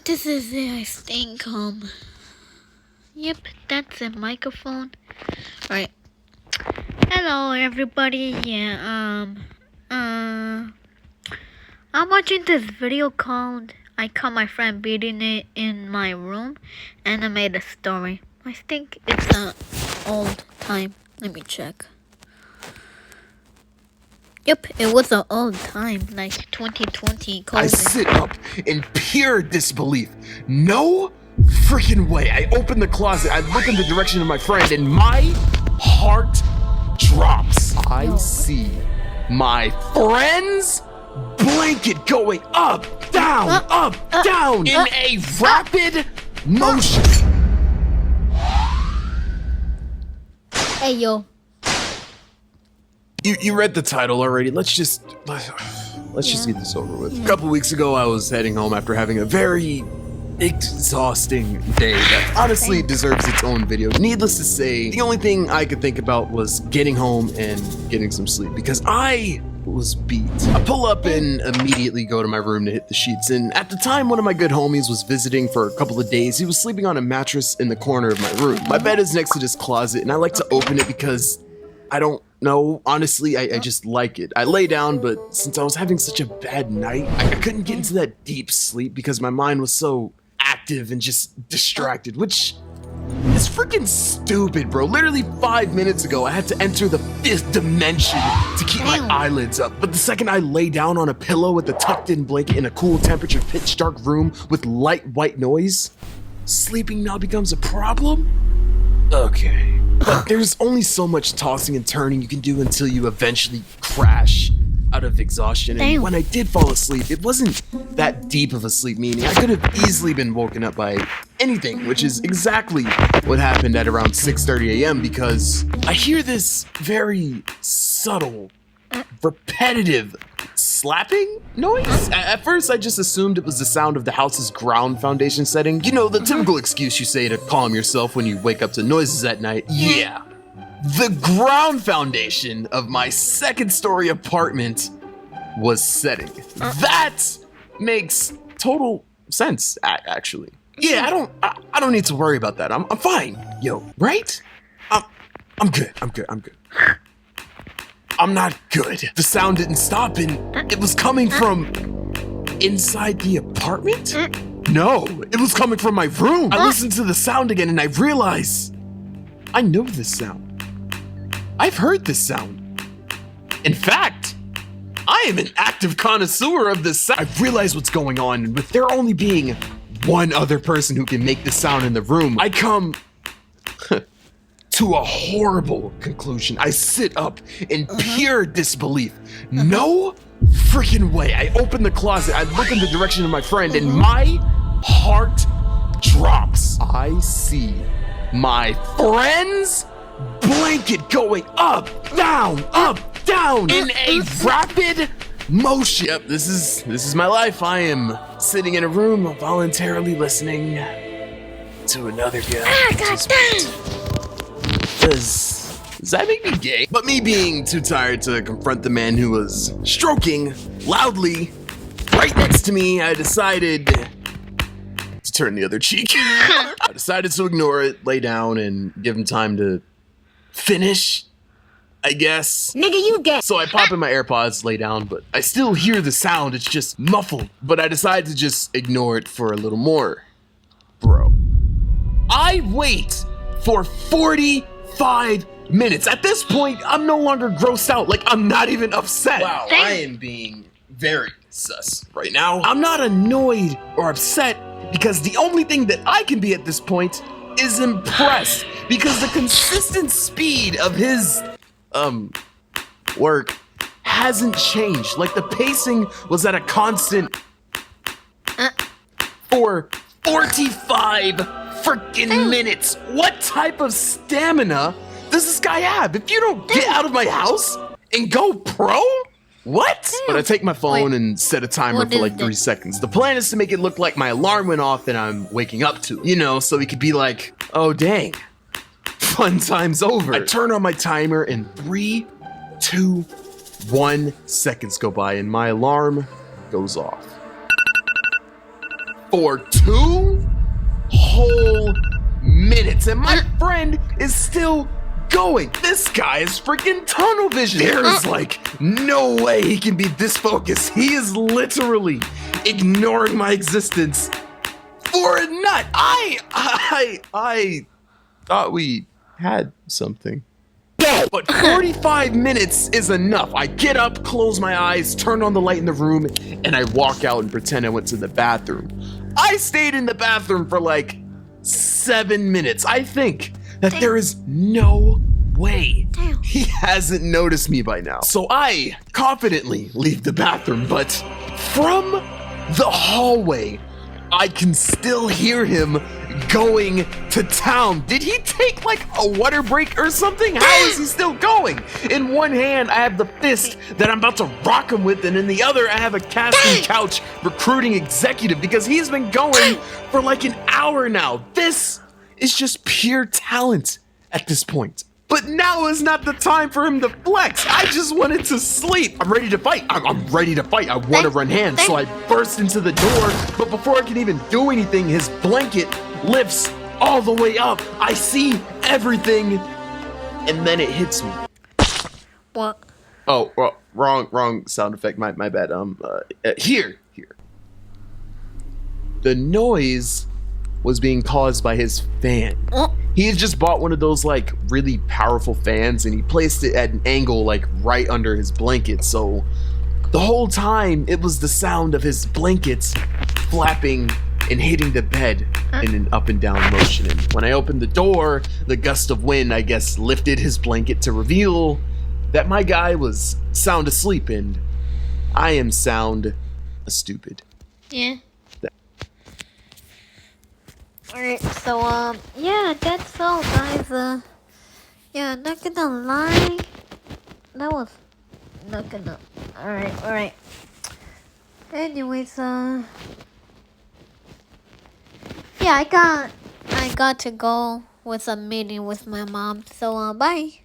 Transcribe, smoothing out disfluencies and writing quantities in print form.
This is it, I staying calm. Yep, that's a microphone. Right. Hello, everybody. I'm watching this video called I Caught My Friend Beating It in My Room, and I made a story. I think it's an old time. Let me check. Yep, it was an old time, like 2020 COVID. I sit up in pure disbelief. No freaking way. I open the closet, I look in the direction of my friend, and my heart drops. I see my friend's blanket going up, down, down in a rapid motion. Hey, yo. You read the title already. Let's just get this over with. A couple weeks ago, I was heading home after having a very exhausting day that honestly deserves its own video. Needless to say, the only thing I could think about was getting home and getting some sleep because I was beat. I pull up and immediately go to my room to hit the sheets, and at the time one of my good homies was visiting for a couple of days. He was sleeping on a mattress in the corner of my room. My bed is next to this closet, and I like to open it because I don't know. Honestly, I just like it. I lay down, but since I was having such a bad night, I couldn't get into that deep sleep because my mind was so active and just distracted, which is freaking stupid, bro. Literally 5 minutes ago, I had to enter the 5th dimension to keep my eyelids up. But the second I lay down on a pillow with a tucked-in blanket in a cool temperature, pitch-dark room with light white noise, sleeping now becomes a problem? Okay. But there's only so much tossing and turning you can do until you eventually crash out of exhaustion. And when I did fall asleep, it wasn't that deep of a sleep, meaning I could have easily been woken up by anything, which is exactly what happened at around 6:30 a.m. because I hear this very subtle, repetitive slapping noise. At first, I just assumed it was the sound of the house's ground foundation setting. You know, the typical excuse you say to calm yourself when you wake up to noises at night. Yeah. The ground foundation of my second-story apartment was setting. That makes total sense, actually. Yeah, I don't need to worry about that. I'm fine. Yo, right? I'm good. I'm not good. The sound didn't stop, and it was coming from inside the apartment? No, it was coming from my room. I listened to the sound again, and I realized I know this sound. I've heard this sound. In fact, I am an active connoisseur of this sound. I've realized what's going on, and with there only being one other person who can make this sound in the room, I come to a horrible conclusion. I sit up in pure disbelief. No freaking way. I open the closet, I look in the direction of my friend, and my heart drops. I see my friend's blanket going up, down, in a rapid motion. Yep, this is my life. I am sitting in a room voluntarily listening to another guy. Does that make me gay? But me being too tired to confront the man who was stroking loudly right next to me, I decided to turn the other cheek. I decided to ignore it, lay down, and give him time to finish, I guess. Nigga, you get. So I pop in my AirPods, lay down, but I still hear the sound. It's just muffled. But I decided to just ignore it for a little more. Bro. I wait for 45 minutes. At this point, I'm no longer grossed out. Like, I'm not even upset. Wow, I am being very sus right now. I'm not annoyed or upset because the only thing that I can be at this point is impressed because the consistent speed of his work hasn't changed. Like, the pacing was at a constant for 45 freaking minutes. What type of stamina does this guy have? If you don't get out of my house and go pro? What? But I take my phone and set a timer for like 3 seconds. The plan is to make it look like my alarm went off and I'm waking up to it. You know, so he could be like, oh dang, fun time's over. I turn on my timer and 3, 2, 1 seconds go by and my alarm goes off. for 2 whole minutes, and my friend is still going. This guy is freaking tunnel vision. There is like no way he can be this focused. He is literally ignoring my existence for a nut. I thought we had something. But 45 minutes is enough. I get up, close my eyes, turn on the light in the room, and I walk out and pretend I went to the bathroom. I stayed in the bathroom for like 7 minutes. I think that there is no way he hasn't noticed me by now. So I confidently leave the bathroom, but from the hallway, I can still hear him going to town. Did he take like a water break or something? How is he still going? In one hand, I have the fist that I'm about to rock him with, and in the other, I have a casting couch recruiting executive because he's been going for like an hour now. This is just pure talent at this point. But now is not the time for him to flex. I just wanted to sleep. I'm ready to fight. I'm ready to fight. I want to run hands. So I burst into the door. But before I can even do anything, his blanket lifts all the way up. I see everything. And then it hits me. What? Oh, wrong sound effect. My bad. Here. The noise was being caused by his fan. He had just bought one of those like really powerful fans, and he placed it at an angle like right under his blanket. So the whole time it was the sound of his blankets flapping and hitting the bed in an up and down motion. And when I opened the door, the gust of wind, I guess, lifted his blanket to reveal that my guy was sound asleep, and I am sound stupid. Yeah. Alright, so, yeah, that's all, guys. Yeah, not gonna lie. That was not gonna. Alright. Anyways, yeah, I got to go with a meeting with my mom, so, bye.